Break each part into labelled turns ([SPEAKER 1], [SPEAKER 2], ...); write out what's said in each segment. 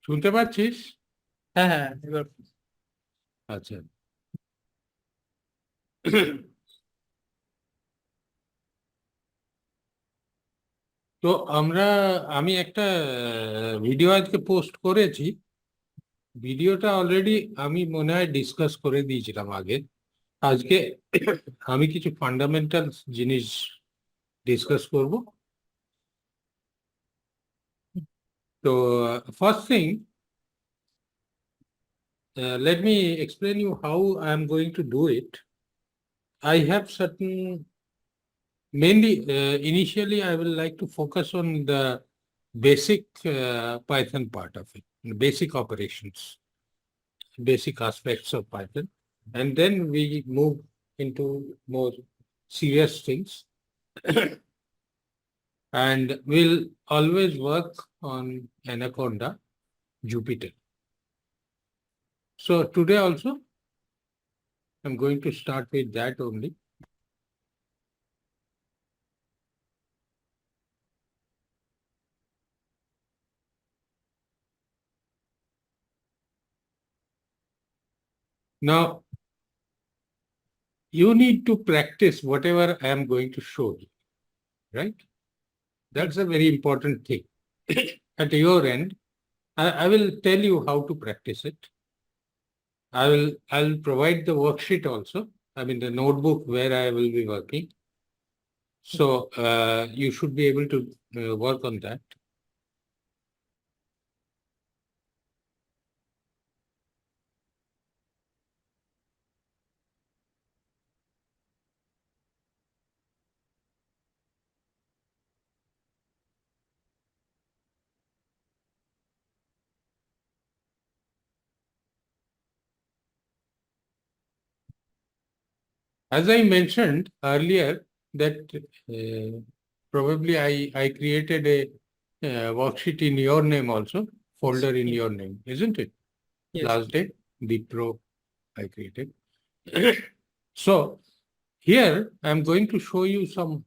[SPEAKER 1] শুনতে পাচ্ছিস?
[SPEAKER 2] হ্যাঁ হ্যাঁ এবার
[SPEAKER 1] আচ্ছা। তো আমি একটা ভিডিও আজকে পোস্ট করেছি। ভিডিওটা অলরেডি আমি মনে হয় ডিসকাস করে দিয়েছিলাম আগে। আজকে আমি কিছু ফান্ডামেন্টাল জিনিস ডিসকাস করব। তো first thing, let me explain you how I am going to do it. I have certain, mainly initially I will like to focus on the basic Python part of it, basic operations, basic aspects of Python, and then we move into more serious things. And we'll always work on Anaconda, Jupyter. So today also, I'm going to start with that only. Now, you need to practice whatever I am going to show you, right? That's a very important thing. At your end, I will tell you how to practice it. I'll provide the worksheet also. I mean the notebook where I will be working. So you should be able to work on that. As I mentioned earlier, that probably I created a worksheet in your name also, folder in your name, isn't it?
[SPEAKER 2] yes.
[SPEAKER 1] Last day, the pro I created. So here I'm going to show you some.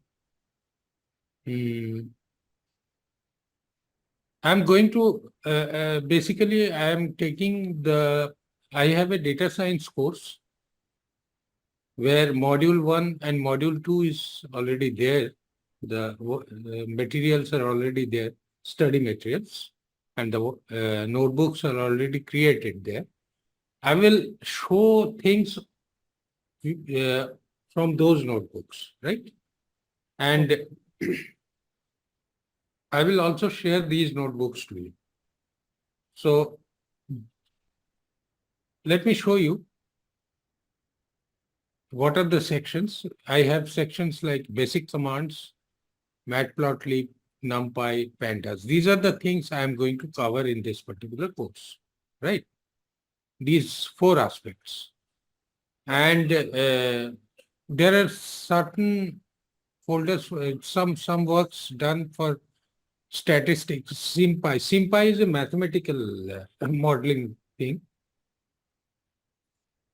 [SPEAKER 1] I'm going to basically I am taking the. I have a data science course where module 1 and module 2 is already there. The materials are already there, study materials, and the notebooks are already created there. I will show things from those notebooks, right? And I will also share these notebooks to you. So let me show you what are the sections. I have sections like basic commands, matplotlib, numpy, pandas. These are the things I am going to cover in this particular course, right? These four aspects. And there are certain folders, some works done for statistics, SymPy. SymPy is a mathematical modeling thing.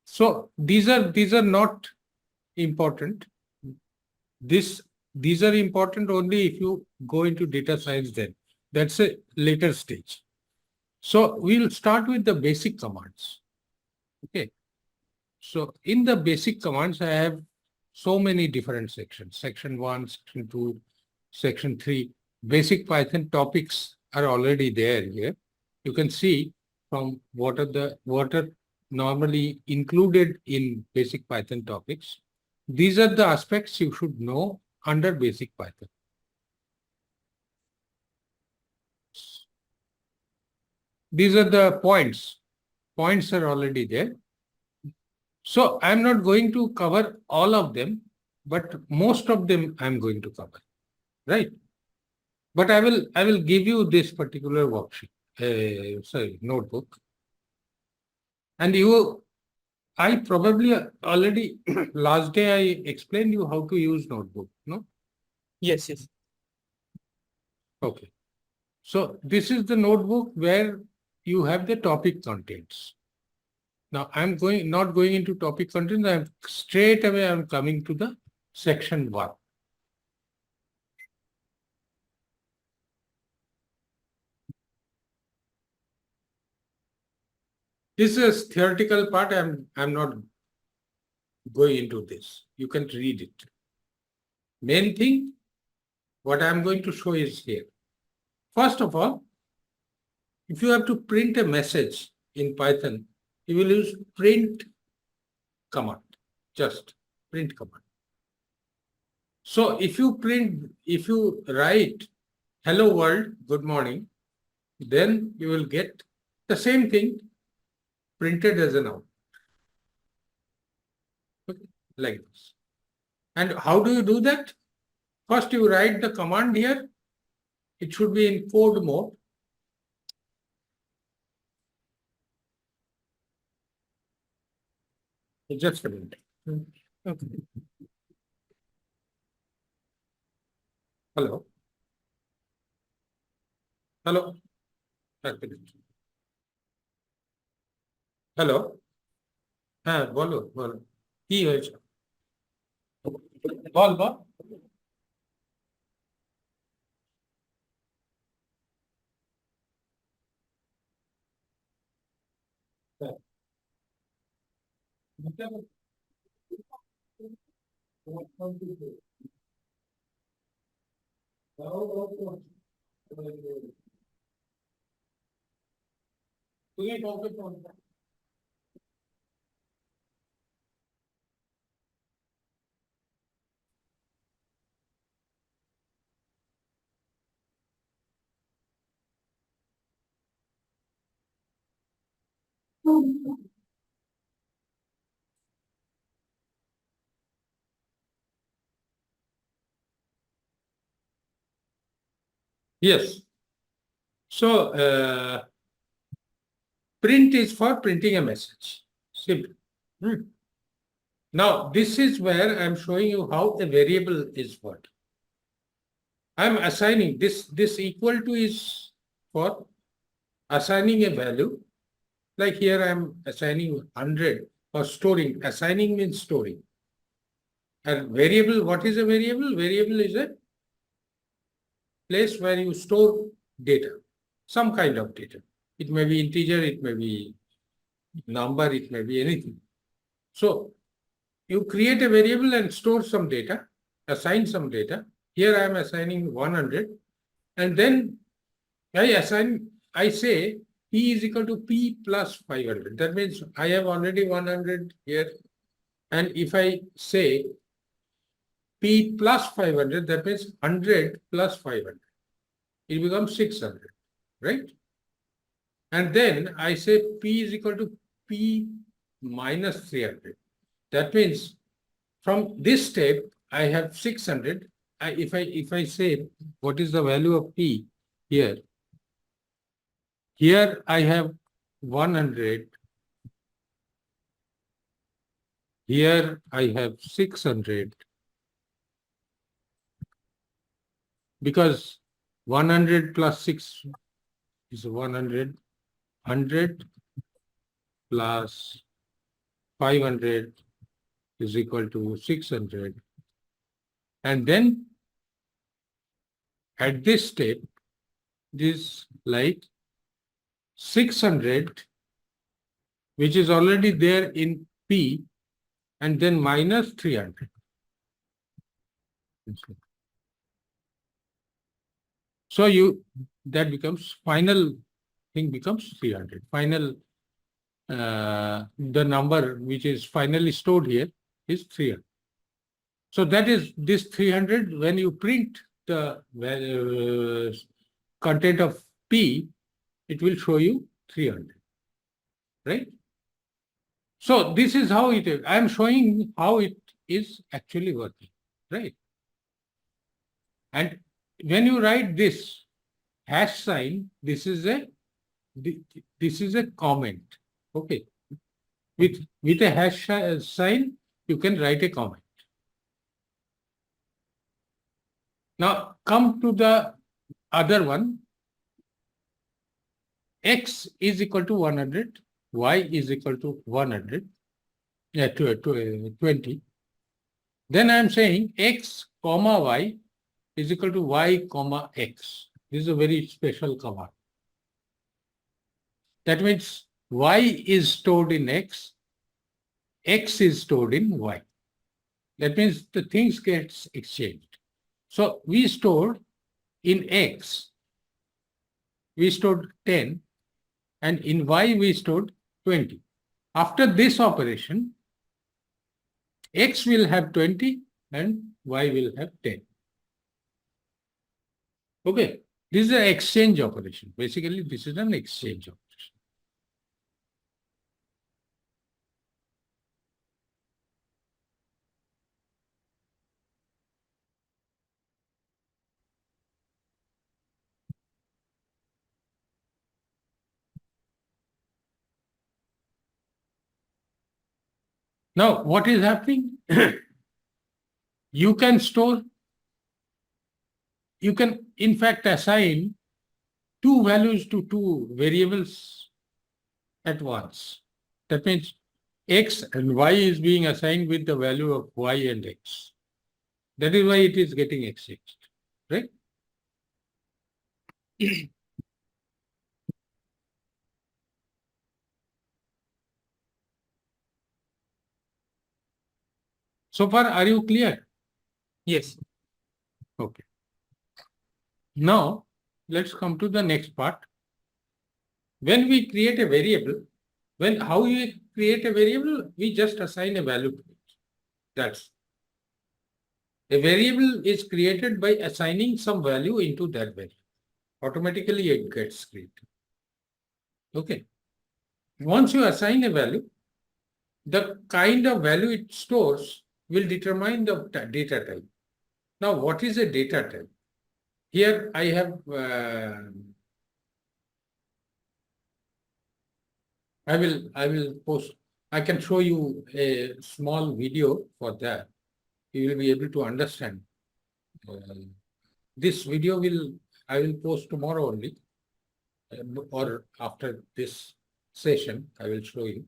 [SPEAKER 1] So these are not important. These are important only if you go into data science then. That's a later stage. So we'll start with the basic commands. Okay. So in the basic commands, I have so many different sections. Section 1, Section 2, Section 3. Basic Python topics are already there here. You can see from what are normally included in basic Python topics. These are the aspects you should know under basic Python. These are the points. Points are already there. So I'm not going to cover all of them, but most of them I'm going to cover, right? But I will give you this particular worksheet, notebook, and I probably already last day I explained you how to use notebook, no?
[SPEAKER 2] Yes, yes.
[SPEAKER 1] Okay. So this is the notebook where you have the topic contents. Now I'm not going into topic contents. I'm straight away I'm coming to the section 1. This is theoretical part. I'm not going into this. You can read it. Main thing, what I'm going to show is here. First of all, if you have to print a message in Python, you will use print command, just print command. So if you write hello world, good morning, then you will get the same thing printed as an output. Okay, like this. And how do you do that? First, you write the command here. It should be in code mode. Just a minute.
[SPEAKER 2] Okay.
[SPEAKER 1] Hello. Hello. Hello, হ্যাঁ বলো বলো কি হয়েছে, বল বল। হ্যাঁ। তুমি কাউকে phone করো। Yes. So print is for printing a message. Simple. Now this is where I'm showing you how a variable is what. I'm assigning this equal to is for assigning a value. Like here I'm assigning 100 or storing. Assigning means storing. And variable, what is a variable? Variable is a place where you store data, some kind of data. It may be integer, it may be number, it may be anything. So you create a variable and store some data, assign some data. Here I am assigning 100, and then I say P is equal to P plus 500. That means I have already 100 here. And if I say P plus 500, that means 100 plus 500. It becomes 600, right? And then I say P is equal to P minus 300. That means from this step, I have 600. If I say what is the value of P here, here I have 100. Here I have 600. Because 100 plus 6 is 100. 100 plus 500 is equal to 600. And then at this step, this like 600, which is already there in P, and then minus 300. So that becomes final thing becomes 300. Final, the number which is finally stored here is 300. So that is this 300. When you print the content of P, it will show you 300, right? So this is how it is. I am showing how it is actually working, right? And when you write this hash sign, this is a comment. Okay. With a hash sign, you can write a comment. Now come to the other one. X is equal to 100, Y is equal to 100, 20. Then I am saying X comma Y is equal to Y comma X. This is a very special command. That means Y is stored in X is stored in Y. That means the things gets exchanged. So we stored in X, we stored 10, and in Y we stored 20. After this operation, X will have 20 and Y will have 10. Okay, this is an exchange operation. Basically, this is an exchange operation. Now, what is happening? You can store, you can in fact assign two values to two variables at once. That means X and Y is being assigned with the value of Y and X. That is why it is getting exchanged, right? So far, are you clear?
[SPEAKER 2] Yes.
[SPEAKER 1] Okay. Now, let's come to the next part. When we create a variable, how we create a variable, we just assign a value to it. That's a variable is created by assigning some value into that variable. Automatically it gets created. Okay. Once you assign a value, the kind of value it stores will determine the data type. Now, what is a data type? Here I have I will post. I can show you a small video for that. You will be able to understand. This video I will post tomorrow only, or after this session, I will show you.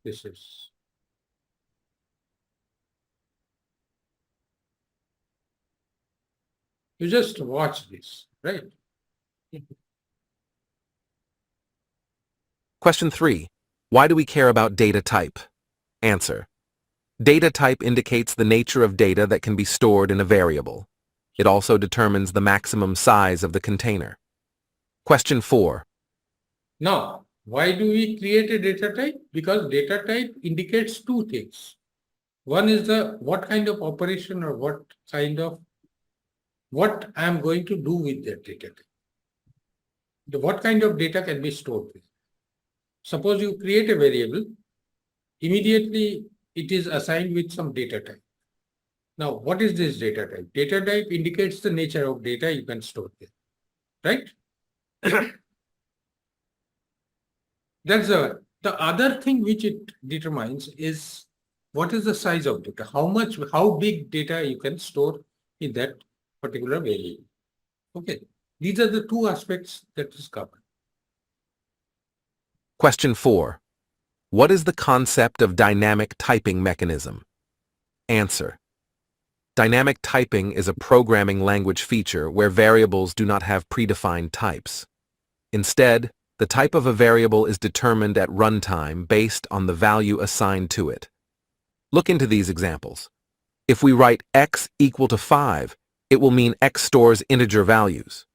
[SPEAKER 1] This is. You just watch this, right?
[SPEAKER 3] Question 3. Why do we care about data type? Answer. Data type indicates the nature of data that can be stored in a variable. It also determines the maximum size of the container. Question 4.
[SPEAKER 1] Now, why do we create a data type? Because data type indicates two things. One is what kind of operation or what I am going to do with that data type. What kind of data can be stored with. Suppose you create a variable, immediately it is assigned with some data type. Now, what is this data type? Data type indicates the nature of data you can store there, right? That's the other thing which it determines is what is the size of data, how big data you can store in that particular variable. Okay, these are the two aspects that is covered.
[SPEAKER 3] Question 4. What is the concept of dynamic typing mechanism? Answer. Dynamic typing is a programming language feature where variables do not have predefined types. Instead, the type of a variable is determined at runtime based on the value assigned to it. Look into these examples. If we write x equal to 5, it will mean x stores integer values.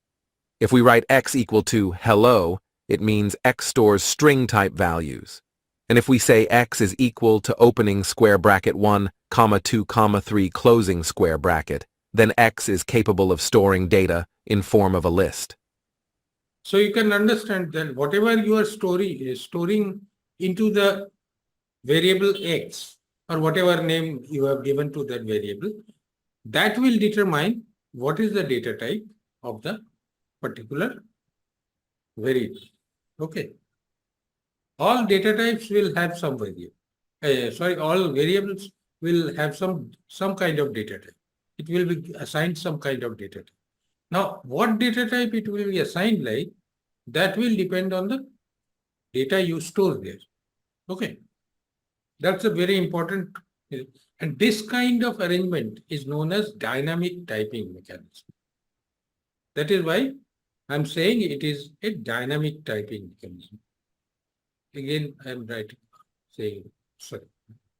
[SPEAKER 3] If we write x equal to hello, it means x stores string type values. And if we say x is equal to opening square bracket 1, 2, 3 closing square bracket, then x is capable of storing data in form of a list.
[SPEAKER 1] So you can understand that whatever you are storing into the variable x or whatever name you have given to that variable, that will determine what is the data type of the particular variable. Okay. All data types will have some variable. All variables will have some kind of data type. It will be assigned some kind of data type. Now, what data type it will be assigned like, that will depend on the data you store there. Okay. That's a very important, and this kind of arrangement is known as dynamic typing mechanism. That is why I'm saying it is a dynamic typing mechanism. Again, I'm writing, saying, sorry,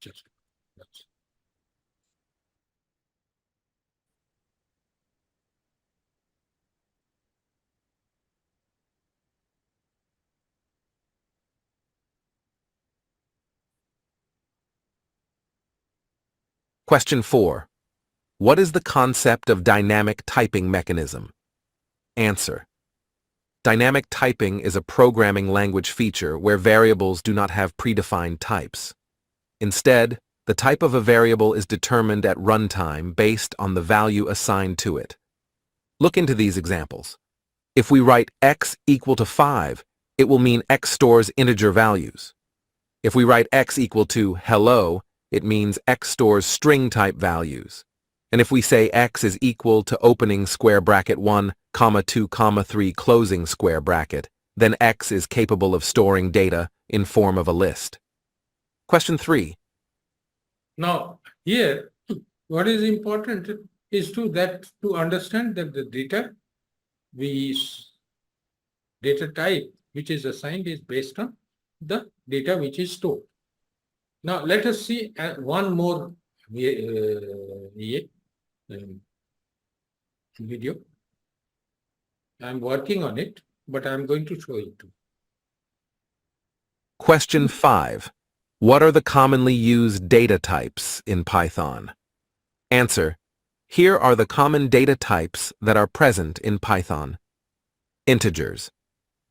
[SPEAKER 1] just. That's-
[SPEAKER 3] Question 4. What is the concept of dynamic typing mechanism? Answer. Dynamic typing is a programming language feature where variables do not have predefined types. Instead, the type of a variable is determined at runtime based on the value assigned to it. Look into these examples. If we write x equal to 5, it will mean x stores integer values. If we write x equal to hello, it means x stores string type values. And if we say x is equal to opening square bracket 1, 2, 3 closing square bracket, then x is capable of storing data in form of a list. Question 3.
[SPEAKER 1] Now, here, what is important is to understand that the data type which is assigned is based on the data which is stored. Now, let us see one more video. I'm working on it, but I'm going to show it to you.
[SPEAKER 3] Question 5. What are the commonly used data types in Python? Answer. Here are the common data types that are present in Python. Integers.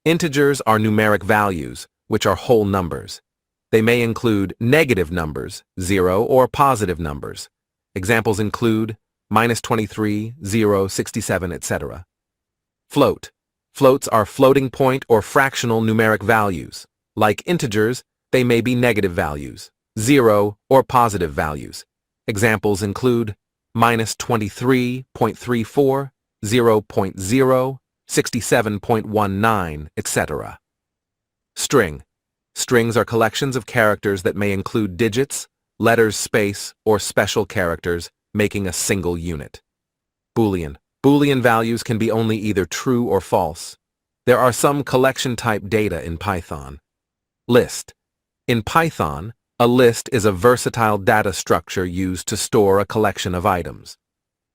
[SPEAKER 3] Integers are numeric values, which are whole numbers. They may include negative numbers, 0, or positive numbers. Examples include -23, 0, 67, etc. Float. Floats are floating point or fractional numeric values. Like integers, they may be negative values, 0, or positive values. Examples include -23.34, 0.0, 67.19, etc. String. Strings are collections of characters that may include digits, letters, space, or special characters, making a single unit. Boolean. Boolean values can be only either true or false. There are some collection-type data in Python. List. In Python, a list is a versatile data structure used to store a collection of items.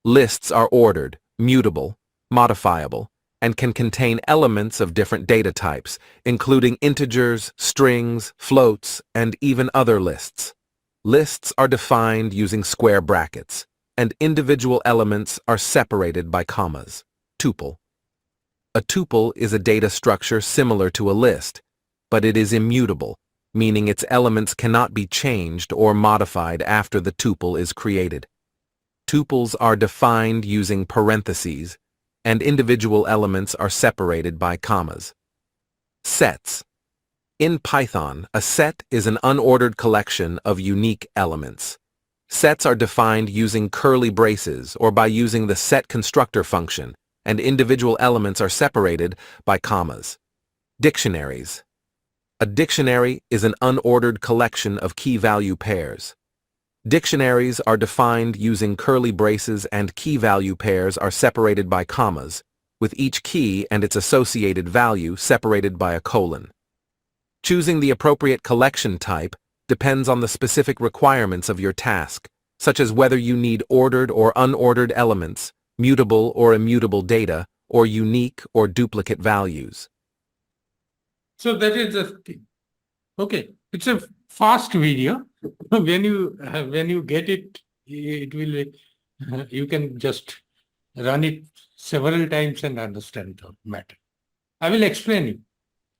[SPEAKER 3] Lists are ordered, mutable, modifiable, and can contain elements of different data types, including integers, strings, floats, and even other lists. Lists are defined using square brackets, and individual elements are separated by commas. Tuple. A tuple is a data structure similar to a list, but it is immutable, meaning its elements cannot be changed or modified after the tuple is created. Tuples are defined using parentheses, and individual elements are separated by commas. Sets. In Python, a set is an unordered collection of unique elements. Sets are defined using curly braces or by using the set constructor function, and individual elements are separated by commas. Dictionaries. A dictionary is an unordered collection of key-value pairs. Dictionaries are defined using curly braces and key-value pairs are separated by commas, with each key and its associated value separated by a colon. Choosing the appropriate collection type depends on the specific requirements of your task, such as whether you need ordered or unordered elements, mutable or immutable data, or unique or duplicate values.
[SPEAKER 1] So that is the thing. Okay, it's a fast video. When you get it, it will you can just run it several times and understand the matter. I will explain you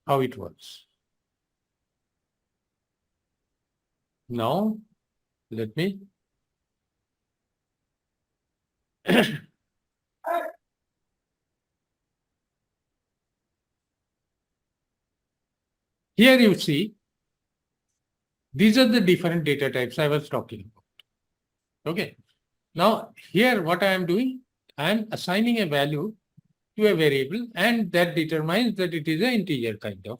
[SPEAKER 1] how it works. Now, let me here you see these are the different data types I was talking about. Okay. Now here what I am doing, I am assigning a value to a variable and that determines that it is an integer kind of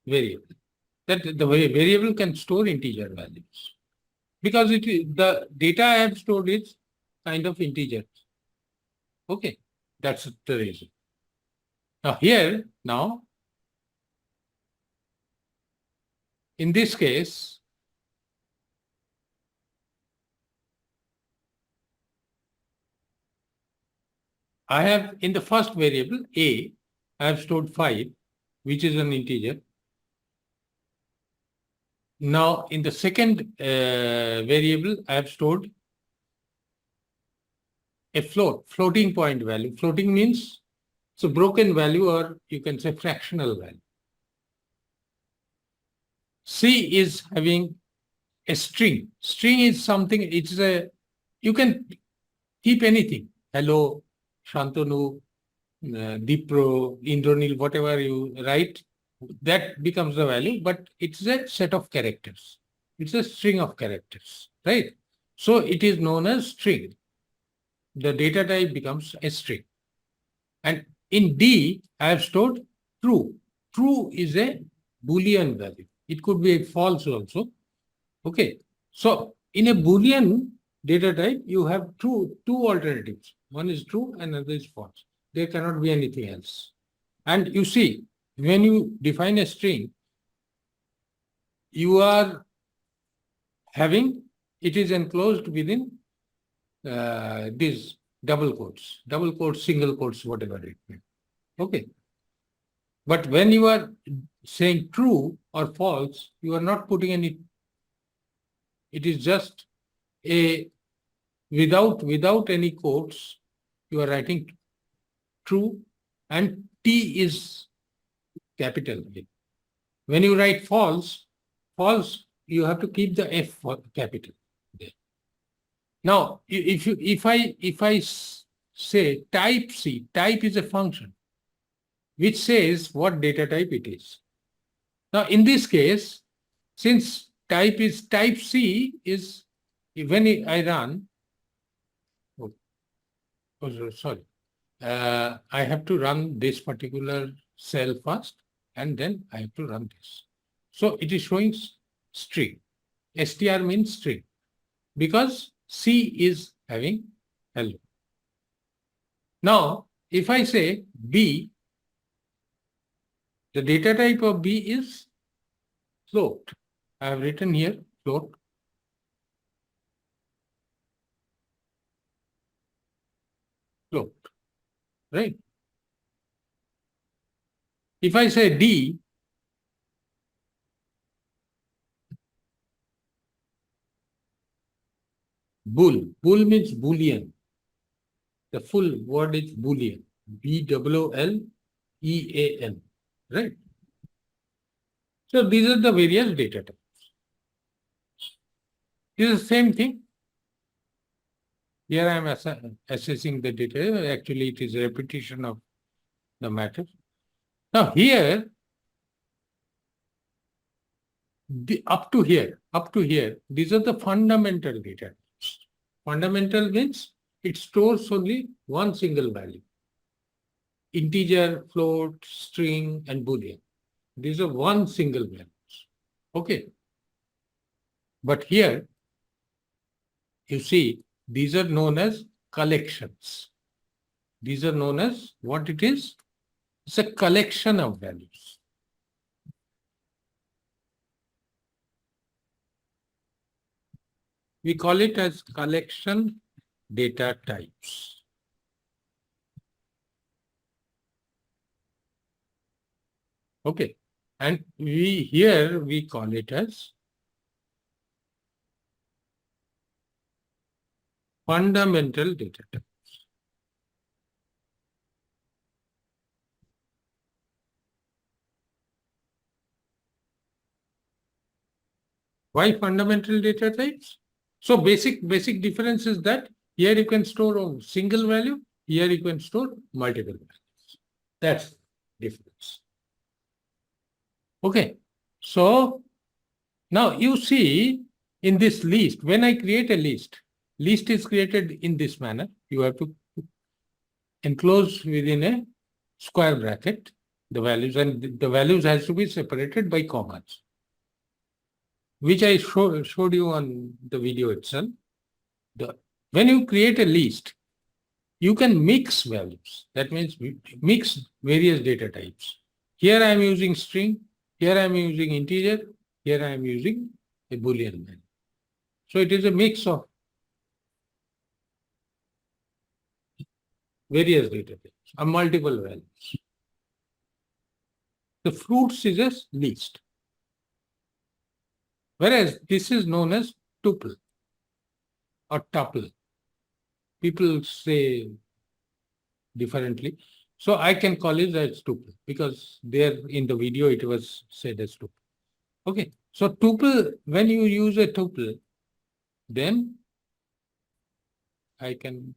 [SPEAKER 1] variable. That the variable can store integer values because the data I have stored is kind of integer. Okay, that's the reason. Now here, in this case, I have in the first variable a, I have stored 5, which is an integer. Now in the second variable, I have stored a floating point value. Floating means it's a broken value, or you can say fractional value. C is having a string. String is something, you can keep anything. Hello, Shantanu, Dipro, Indronil, whatever you write, that becomes the value, but it's a set of characters. It's a string of characters, right? So it is known as string. The data type becomes a string. And in D, I have stored true. True is a Boolean value. It could be a false also. Okay. So in a Boolean data type, you have two alternatives. One is true and another is false. There cannot be anything else. And you see, when you define a string, you are having, it is enclosed within these double quotes, single quotes, whatever it may. Okay. But when you are saying true or false, you are not putting any, it is just a, without any quotes, you are writing true, and T is capital. When you write false, you have to keep the F capital there. Now, if I say type C, type is a function which says what data type it is. Now, in this case, since type C is, when I run, sorry, I have to run this particular cell first, and then I have to run this. So it is showing string. str means string, because C is having hello. Now, if I say B, the data type of B is float. I have written here float. Float, right? If I say D, bull means Boolean. The full word is Boolean. Boolean, right? So these are the various data types. This is the same thing. Here I am assessing the data. Actually, it is a repetition of the matter. Now here, up to here, these are the fundamental data types. Fundamental means it stores only one single value. Integer, float, string, and Boolean. These are one single values. Okay. But here, you see, these are known as collections. These are known as what it is? It's a collection of values. We call it as collection data types. Okay. And here we call it as fundamental data types. Why fundamental data types? So basic difference is that here you can store a single value, here you can store multiple values. That's the difference. Okay. So now you see in this list, when I create a list is created in this manner. You have to enclose within a square bracket the values, and the values has to be separated by commas, which I showed you on the video itself. When you create a list, you can mix values. That means mix various data types. Here I am using string, here I am using integer, here I am using a Boolean value. So it is a mix of various data types or multiple values. The fruits is a list. Whereas this is known as tuple or tuple. People say differently. So I can call it as tuple because there in the video it was said as tuple. Okay. So tuple, when you use a tuple, then I can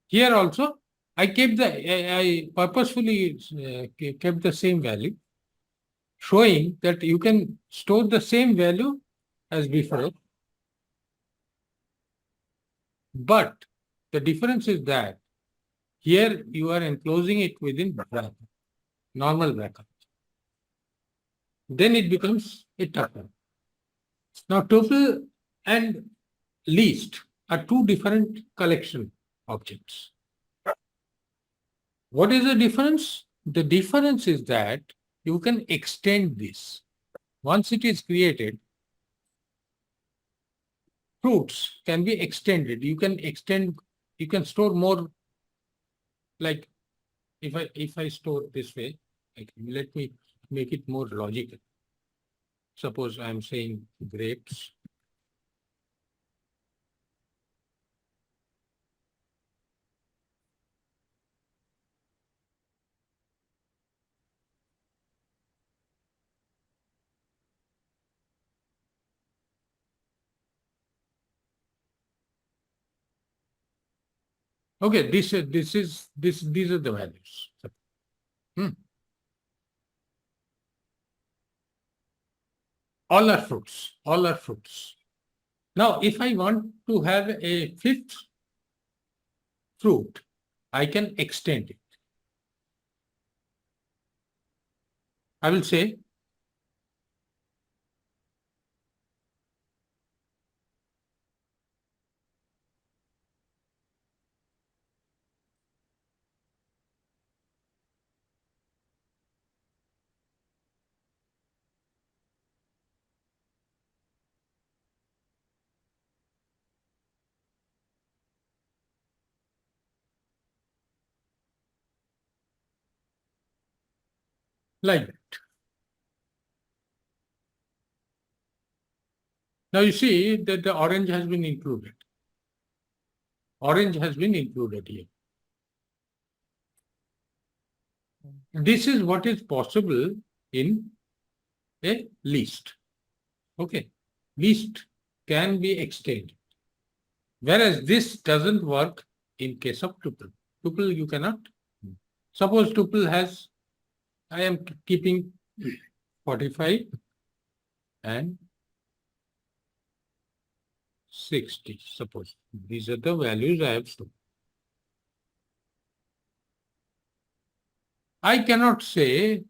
[SPEAKER 1] here also I kept I purposefully kept the same value, showing that you can store the same value as before, but the difference is that here you are enclosing it within bracket, normal bracket. Then it becomes a tuple. Now tuple and list are two different collection objects. What is the difference? The difference is that you can extend this. Once it is created, fruits can be extended. You can extend, you can store more, like if I store this way, like, let me make it more logical. Suppose I am saying grapes. Okay, these are the values. Hmm. All are fruits. All are fruits. Now, if I want to have a fifth fruit, I can extend it. I will say like that. Now you see that the orange has been included. Orange has been included here. This is what is possible in a list. Okay. List can be extended. Whereas this doesn't work in case of tuple. Tuple you cannot. Suppose tuple has, I am keeping 45 and 60. Suppose these are the values I have stored. I cannot say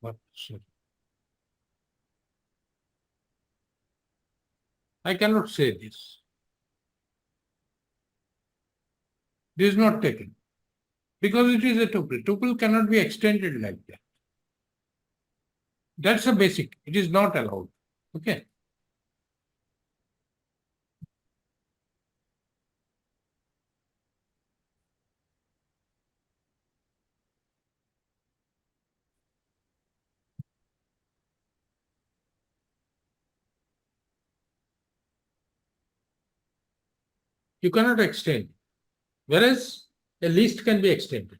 [SPEAKER 1] what. I cannot say this. This is not taken because it is a tuple. Tuple cannot be extended like that. That's a basic. It is not allowed. Okay. You cannot extend. Whereas a list can be extended.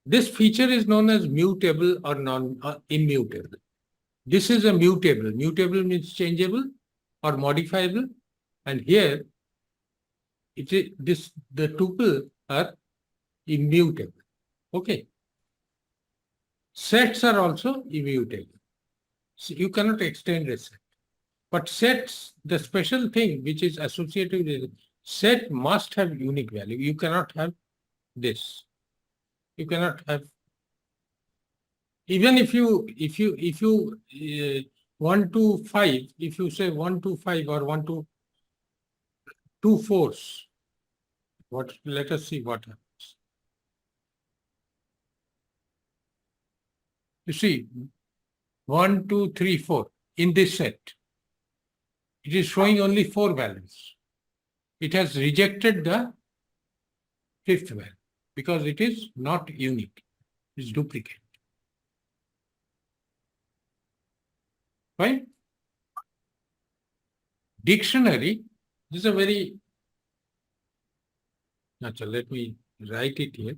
[SPEAKER 1] This feature is known as mutable or immutable. This is a mutable. Mutable means changeable or modifiable. And here, it is this the tuple are immutable. Okay. Sets are also immutable. So you cannot extend a set. But sets, the special thing which is associated with set must have unique value. You cannot have this. You cannot have, even if you 1 to 5, if you say 1 to 5 or 1 to 2 4s, what, let us see what happens. You see, 1, 2, 3, 4 in this set. It is showing only 4 values. It has rejected the 5th value because it is not unique. It is duplicate. Right? Dictionary, this is a very, actually, let me write it here.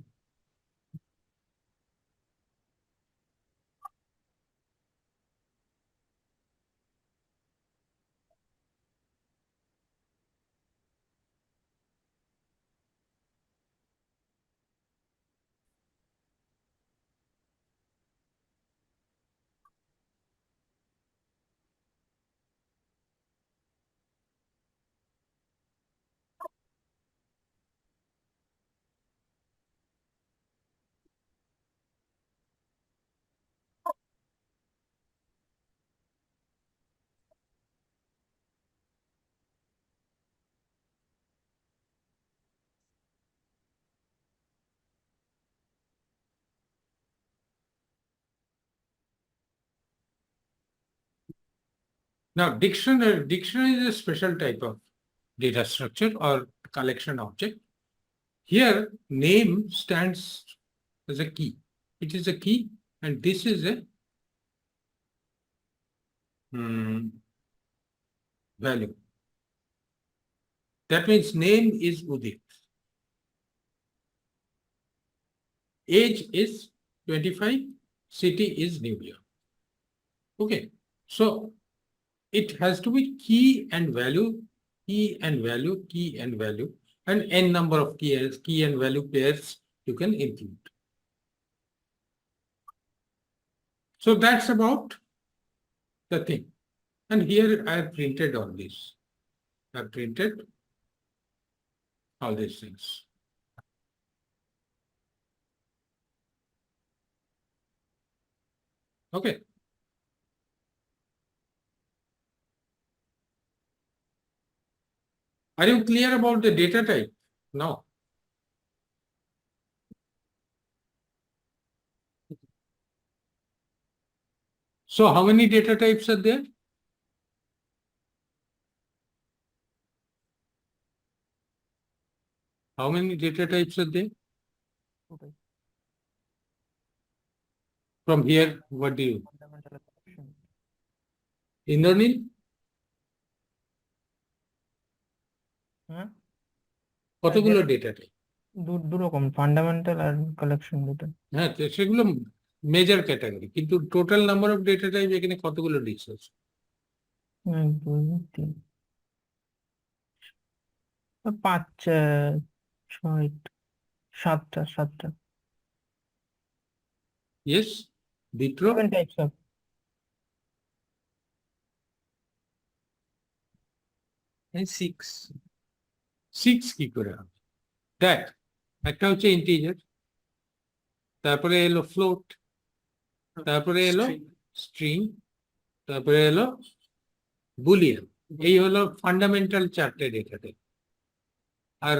[SPEAKER 1] Now, dictionary is a special type of data structure or collection object. Here, name stands as a key. It is a key, and this is a value. That means name is Udit. Age is 25. City is New York. Okay. So it has to be key and value, key and value, key and value, and n number of key and value pairs you can include. So that's about the thing. And here I have printed all this. I have printed all these things. Okay. Are you clear about the data type? No. So how many data types are there? How many data types are there?
[SPEAKER 2] Okay.
[SPEAKER 1] From here, what do you?
[SPEAKER 2] Fundamental collection.
[SPEAKER 1] Indranil?
[SPEAKER 2] হ্যাঁ
[SPEAKER 1] কতগুলো data type?
[SPEAKER 2] দু রকম fundamental আর collection দুটো
[SPEAKER 1] হ্যাঁ, তো সেগুলো major category, কিন্তু total number of data type এখানে কতগুলো ডিস্ক আছে?
[SPEAKER 2] 1 2 3 5 6 7টা
[SPEAKER 1] ইয়েস, বিট্র
[SPEAKER 2] 7 টাইপস অফ 6
[SPEAKER 1] 6 কি করে হবে? দেখ, একটা হচ্ছে ইন্টিজার, তারপরে এলো ফ্লোট, তারপরে এলো স্ট্রিং, তারপরে এলো বুলিয়ান। এই হলো ফান্ডামেন্টাল 4টে ডেটা টাইপ। আর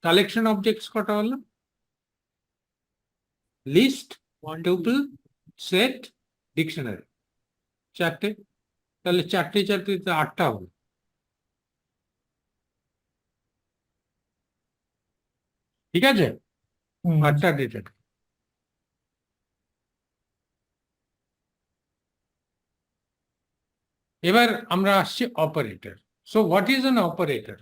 [SPEAKER 1] কালেকশন অবজেক্টস কটা হলো? লিস্ট, টুপল, সেট, ডিকশনারি, 4টে। তাহলে 4টে 8টা হলো। ঠিক আছে, 8টা ডেটা। এবার আমরা আসছি operator. So what is an operator?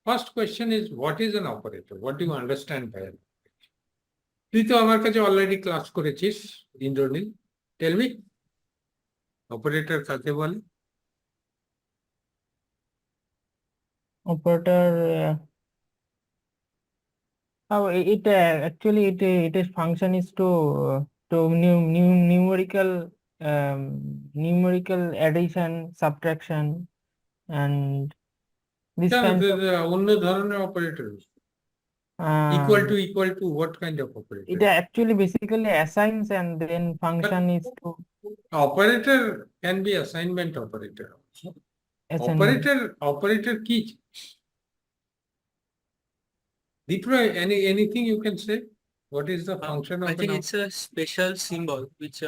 [SPEAKER 1] First question is what is an operator? What do you understand by an operator? তুই তো আমার কাছে অলরেডি ক্লাস করেছিস ইন্দ্রনীল, টেল মি অপারেটর কাকে বলে?
[SPEAKER 2] Operator, actually its function is to numerical addition, subtraction, and this
[SPEAKER 1] কেন,
[SPEAKER 2] kind of
[SPEAKER 1] অন্য ধরনের operator, equal to what kind of operator?
[SPEAKER 2] it actually basically assigns and then function is to
[SPEAKER 1] Operator can be assignment operator also.
[SPEAKER 2] assignment.
[SPEAKER 1] Operator কি? Deploy anything you can say? What is the function of
[SPEAKER 4] I think
[SPEAKER 1] an
[SPEAKER 4] it's a special symbol which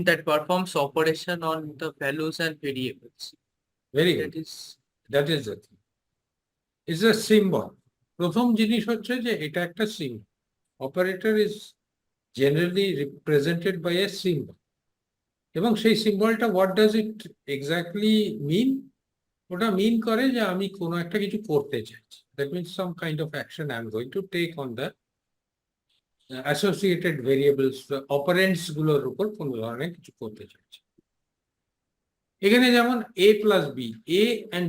[SPEAKER 4] that performs operation on the values and variables.
[SPEAKER 1] very
[SPEAKER 4] That
[SPEAKER 1] good.
[SPEAKER 4] is
[SPEAKER 1] That is the thing. It's a symbol. প্রথম জিনিস হচ্ছে যে এটা একটা symbol. Operator is generally represented by a symbol. এবং সেই সিম্বলটা what does it exactly mean? ওটা মিন করে যে আমি কোনো একটা কিছু করতে চাইছি। That means some kind of action I am going to take on the associated variables, operands গুলোর উপর কোনো ধরনের কিছু করতে চাইছি। এখানে যেমন a plus b, a and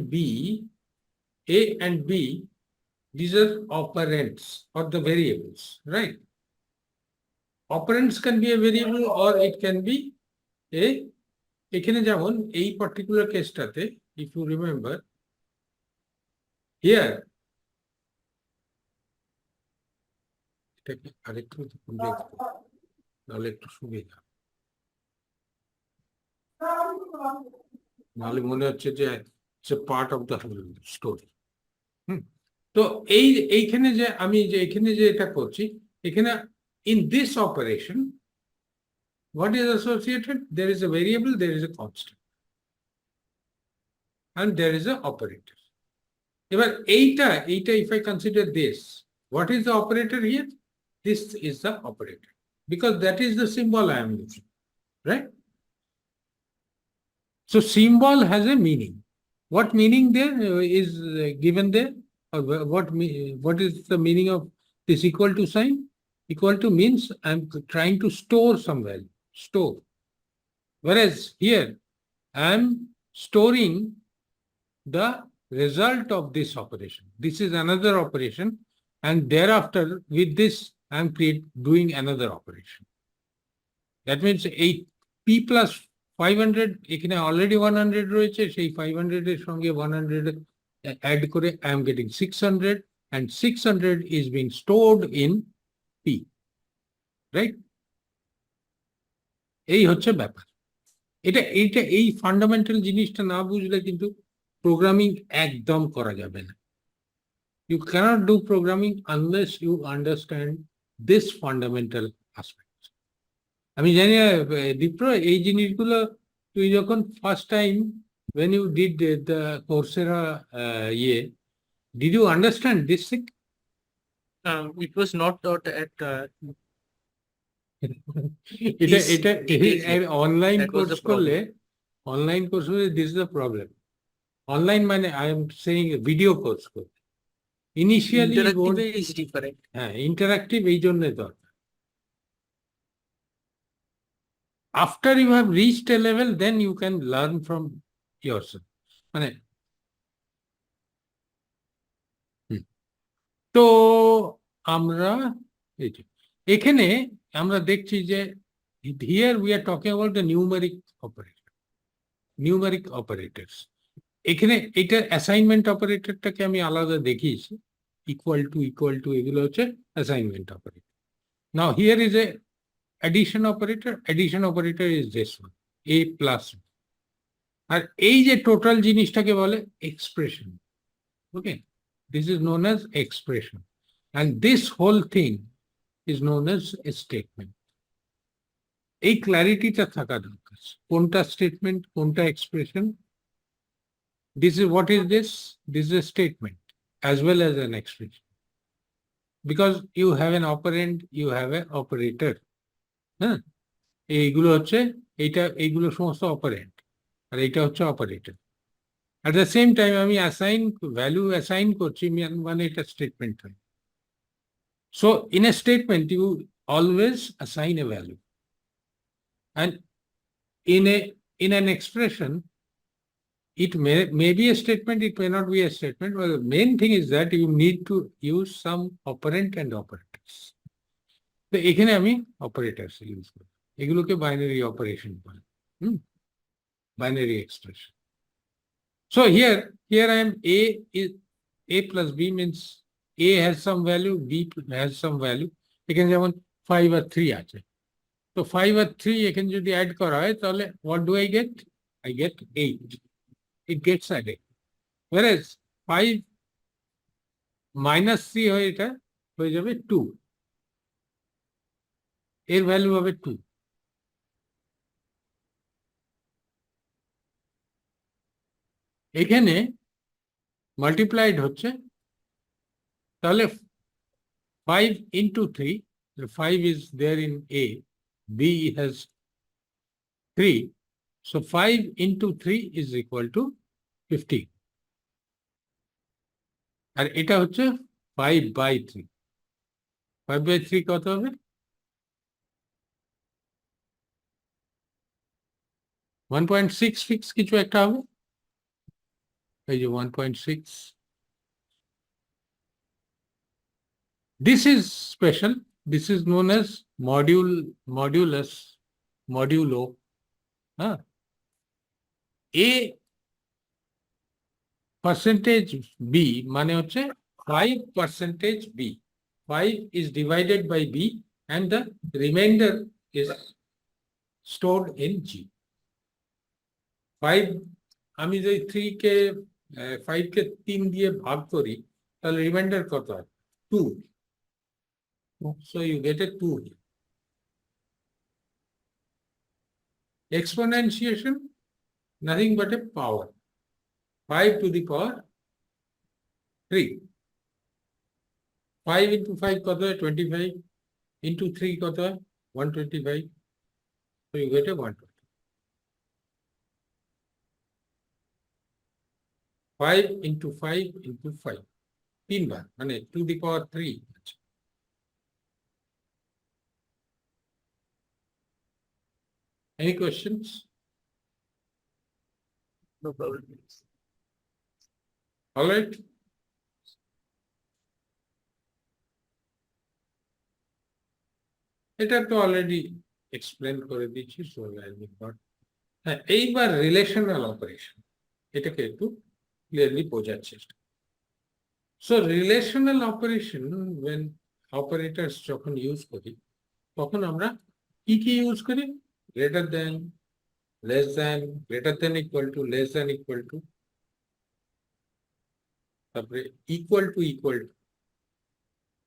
[SPEAKER 1] b, these are operands or the variables, right? Operands can be a variable or it can be a, এখানে যেমন এই particular কেসটাতে if you remember here, এটাকে আরেকটু দেখবো নাহলে একটু সুবিধা, নাহলে মনে হচ্ছে যে it's a part of the whole story. তো এইখানে যে আমি যে এখানে যে এটা করছি, এখানে in this operation what is associated? There is a variable, there is a constant, and there is a operator. এবার এইটা if I consider this, what is the operator here? This is the operator because that is the symbol I am using, right? So symbol has a meaning. What meaning there is given there? Or what is the meaning of this equal to sign? Equal to means I'm trying to store some value, store. Whereas here I'm storing the result of this operation. This is another operation, and thereafter with this I'm doing another operation. That means a p plus 500 এখানে already 100 রয়েছে, সেই 500 এর সঙ্গে 100 add করে I am getting 600, and 600 is being stored in p, right? এই হচ্ছে ব্যাপার। এই ফান্ডামেন্টাল জিনিসটা না বুঝলে কিন্তু প্রোগ্রামিং একদম করা যাবে না। You cannot do programming unless you understand this fundamental aspect. আমি জানি না দীপ্র, এই জিনিসগুলো তুই যখন first time when you did the Coursera did you understand this thing?
[SPEAKER 4] it was not taught at
[SPEAKER 1] এটা online
[SPEAKER 4] That was
[SPEAKER 1] course
[SPEAKER 4] the problem.
[SPEAKER 1] করলে, online course করলে this is the problem. Online মানে I am saying video course করলে initially
[SPEAKER 4] interactive is different.
[SPEAKER 1] হ্যাঁ, interactive এই জন্য দরকার। After you have reached a level, then you can learn from yourself. মানে তো আমরা এখানে আমরা দেখছি যে here we are talking about the numeric operators. এখানে এটা অ্যাসাইনমেন্ট অপারেটরটাকে আমি আলাদা দেখিয়েছি, equal to এগুলো হচ্ছে assignment operator. Now here is a addition operator is this one, a plus, আর এই যে টোটাল জিনিসটাকে বলে expression. Okay, this is known as expression, and this whole thing is known as a statement. এই ক্ল্যারিটিটা থাকা দরকার, কোনটা স্টেটমেন্ট কোনটা expression. This is what is this? This is a statement as well as an expression, because you have an operand, you have an operator. হ্যাঁ, এইগুলো হচ্ছে এইগুলো সমস্ত অপারেন্ট, আর এইটা হচ্ছে operator. At the same time আমি value assign করছি, মানে এটা স্টেটমেন্ট হয়। So in a statement you always assign a value, and in a in an expression, it may be a statement, it may not be a statement, but the main thing is that you need to use some operand and operators. তো এখানে আমি operators use করি, এগুলোকে binary operation বলে, binary expression. So here I am a plus b means a has some value, b has some value. এখানে যেমন 5 আর 3 আছে, তো 5 আর 3 এখানে যদি অ্যাড করা হয় তাহলে what do I get? I get 8. It gets added. Whereas 5 minus 3 হয়ে এটা হয়ে যাবে 2, এর ভ্যালু হবে 2। এখানে মাল্টিপ্লাইড হচ্ছে, তাহলে 5 into 3, the 5 is there in A, B has 3, so 5 into 3 is equal to 50, আর এটা হচ্ছে 5 by 3, 5 by 3 কত হবে? 1.6 ফিক্স কিছু একটা হবে, এই যে 1.6। This is special. This is known as modulo. A percentage B মানে হচ্ছে 5% B. 5 is divided by B and the remainder is stored in G. 5 আমি যদি 5 কে 3 দিয়ে ভাগ করি তাহলে রিমাইন্ডার কত হয়? 2. So you get a 2 here. Exponentiation, nothing but a power. 5 to the power 3. 5 into 5 কত হয়? 25. Into 3 কত হয়? 125. So you get a 120. 5 into 5 into 5. 3 বার, মানে to the power 3. Any questions?
[SPEAKER 4] No problem.
[SPEAKER 1] All right. এটা তো already explain করে দিচ্ছি, so I will not. হ্যাঁ, এইবার রিলেশনাল অপারেশন, এটাকে একটু ক্লিয়ারলি বোঝার চেষ্টা। So relational operation when operators যখন ইউজ করি তখন আমরা কি ইউজ করি? Greater than, less than, greater than equal to, less than equal to, তারপরে ইকুয়াল টু,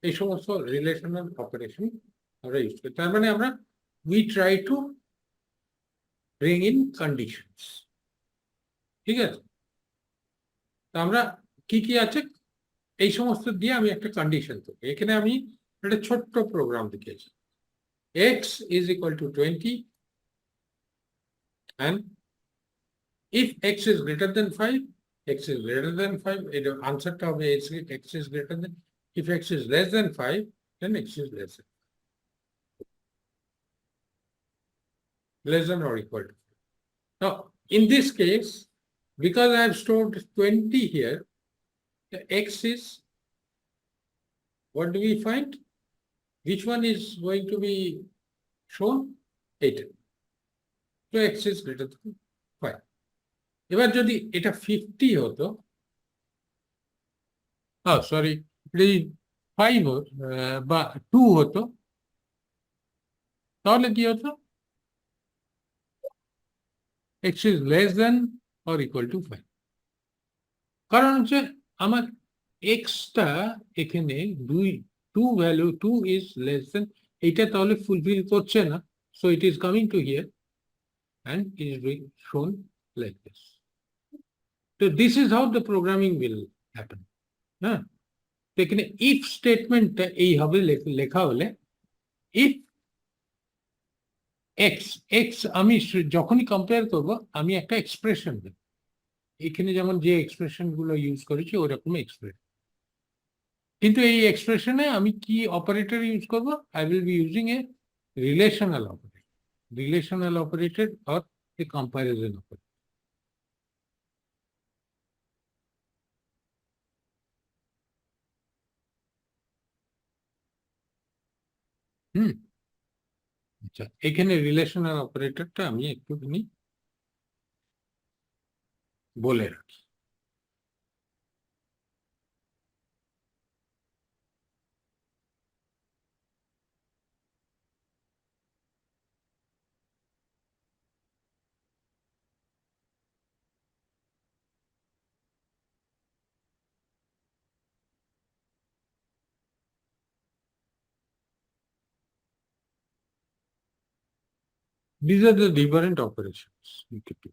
[SPEAKER 1] এই সমস্ত রিলেশনাল অপারেশন আমরা ইউজ করি। তার মানে আমরা we try to bring in conditions, ঠিক আছে? তা আমরা কি আছে এই সমস্ত দিয়ে আমি একটা কন্ডিশন দেবো। এখানে আমি একটা ছোট্ট প্রোগ্রাম লিখেছি, x is equal to 20 and if x is greater than 5, x is greater than 5, এটা আনসারটা হবে x is greater than, if x is less than 5, then x is less than or equal to. Now, in this case, because I have stored 20 here, the x is, what do we find? Which one is going to be shown? 8. So x is greater than 5. এবার যদি এটা 50 হতো, sorry, 5 বা 2 হতো, তাহলে কি হতো? x is less than or equal to 5. কারণ হচ্ছে আমার x টা এখানে 2 ভ্যালু, 2 is less than, এটা তাহলে ফুলফিল করছে না, so it is coming to here and it is being shown like this. So this is how the programming will happen. হ্যাঁ, এখানে if স্টেটমেন্টটা এইভাবে লেখা হলে, if x আমি যখনই কম্পেয়ার করব আমি একটা এক্সপ্রেশন দেব, এখানে যেমন যে এক্সপ্রেশন গুলো ইউজ করেছি ওরকম এক্সপ্রেশন, কিন্তু এই এক্সপ্রেশনে আমি কি অপারেটর ইউজ করব? I will be using a relational operator, or a comparison operator. আচ্ছা, এখানে রিলেশনাল অপারেটরটা আমি একটুখানি বলে রাখি। These are the different operations you could do.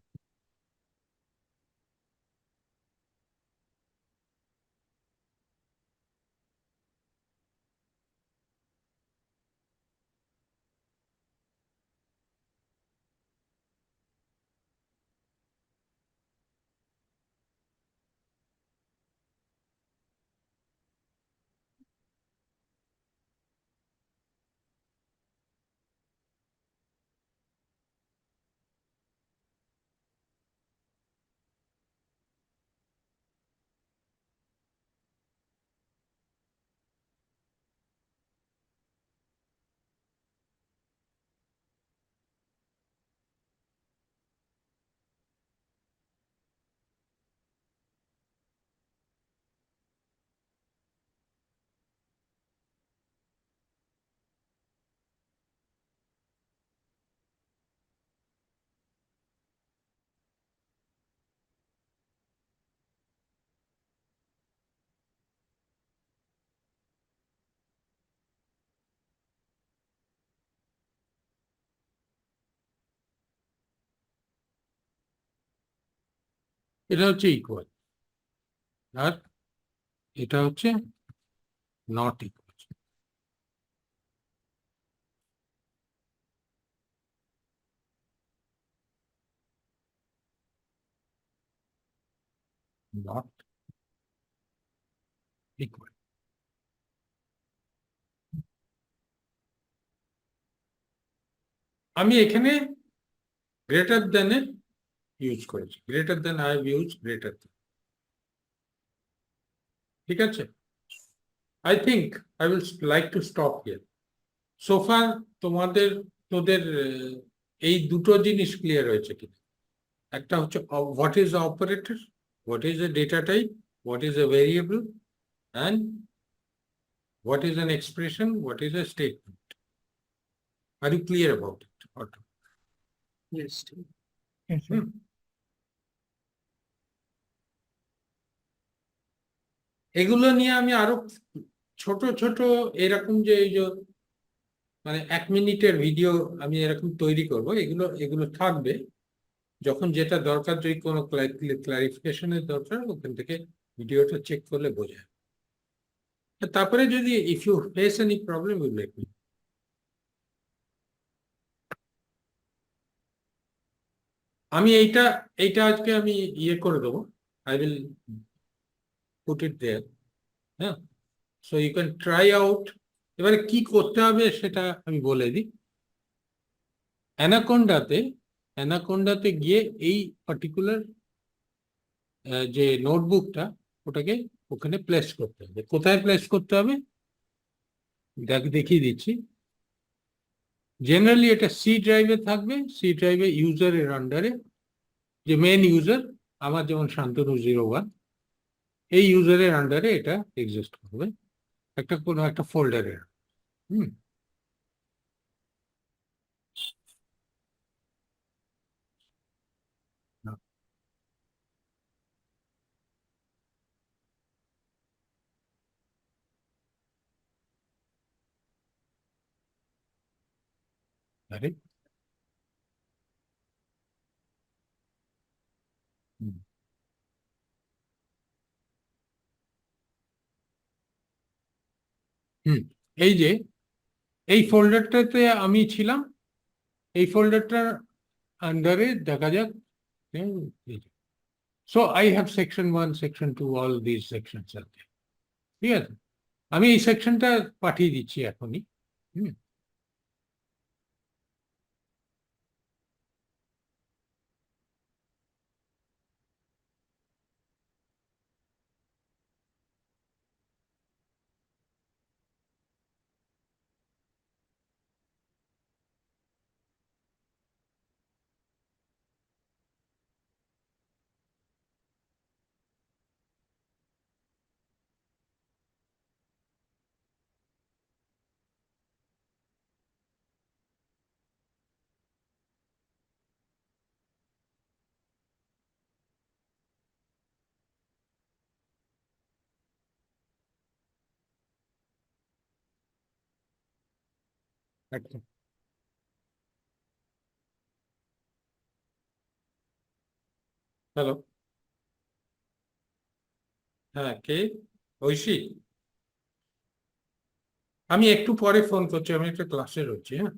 [SPEAKER 1] এটা হচ্ছে ইকুয়াল, আর এটা হচ্ছে নট ইকুয়াল। Not equal. আমি এখানে গ্রেটার দেন এর ইউজ করেছি, greater than I have use greater than. ঠিক আছে, I think I will like to stop here. So far তোদের এই দুটো জিনিস ক্লিয়ার হয়েছে কিনা? একটা হচ্ছে what is operator, what is a data type, what is a variable, and what is an expression, what is a statement. Are you clear about it?
[SPEAKER 4] Yes.
[SPEAKER 2] Yes, sir.
[SPEAKER 1] এগুলো নিয়ে আমি আরো ছোট ছোট এরকম যে এই যে মানে 1 মিনিটের ভিডিও আমি এরকম তৈরি করব, এগুলো এগুলো থাকবে। যখন যেটা দরকার, যদি কোনো ক্লারিফিকেশনের দরকার, ওখান থেকে ভিডিওটা চেক করলে বোঝা যাবে। তারপরে যদি if you face any problem will let me. আমি এইটা এইটা আজকে আমি ইয়ে করে দেবো, I will put it there. হ্যাঁ, so you can try out. এবারে কি করতে হবে সেটা আমি বলে দিই। অ্যানাকোন্ডাতে গিয়ে এই পার্টিকুলার যে নোটবুকটা, ওটাকে ওখানে প্লেস করতে হবে। কোথায় প্লেস করতে হবে দেখিয়ে দিচ্ছি। জেনারেলি এটা সি ড্রাইভে থাকবে, সি ড্রাইভে ইউজারের আন্ডারে, যে মেন ইউজার আমার যেমন শান্তনু 01, এই ইউজারের আন্ডারে এটা এক্সিস্ট করবে একটা কোনো একটা ফোল্ডারের। হুম, আরে হুম, হুম, এই যে এই ফোল্ডারটাতে আমি ছিলাম, এই ফোল্ডারটার আন্ডারে দেখা যাক। So I have section 1, section 2, all this sections are there. ঠিক আছে, আমি এই সেকশনটা পাঠিয়ে দিচ্ছি এখনই। হুম, আচ্ছা হ্যালো হ্যাঁ কে ঐশী আমি একটু পরে ফোন করছি আমি একটা ক্লাসে রয়েছি হ্যাঁ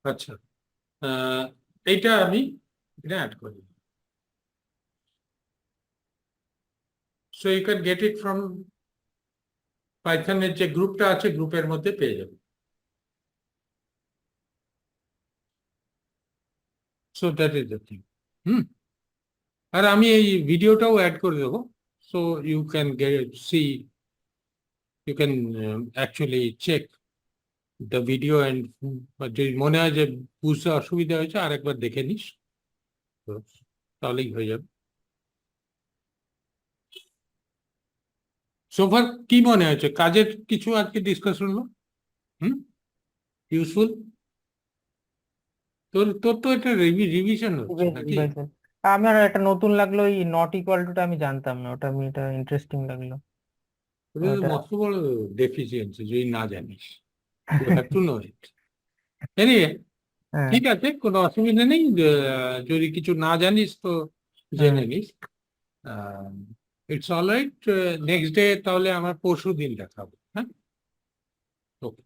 [SPEAKER 1] আচ্ছা এইটা আমি এটা অ্যাড করি so you can get it from পাইথনের যে গ্রুপটা আছে গ্রুপের মধ্যে পেয়ে যাবে so that is the thing hmm আর আমি এই ভিডিওটাও অ্যাড করে দেবো so you can get see you can actually check the video and যদি মনে হয় যে বুঝতে অসুবিধা হয়েছে আরেকবার দেখে নিস তো তাহলেই হয়ে যাবে সোফার কি মনে হয়েছে কাজের কিছু আজকে ডিসকাশন হলো হুম ইউজফুল তোর তোর তো এটা রিভিশন হচ্ছে নাকি
[SPEAKER 2] আমার একটা নতুন লাগলো এই নট ইকুয়াল টুটা আমি জানতাম না ওটা আমি এটা ইন্টারেস্টিং লাগলো
[SPEAKER 1] ওটা তো
[SPEAKER 2] ওটা
[SPEAKER 1] মস্ত বড় ডেফিসিয়েন্সি যদি না জানিস you have to know it anyway
[SPEAKER 2] হ্যাঁ
[SPEAKER 1] ঠিক আছে কোনো অসুবিধা নেই যদি কিছু না জানিস তো
[SPEAKER 2] হ্যাঁ
[SPEAKER 1] জেনে নিস it's all right next day তাহলে আমার পরশু দিন দেখাবো হ্যাঁ ওকে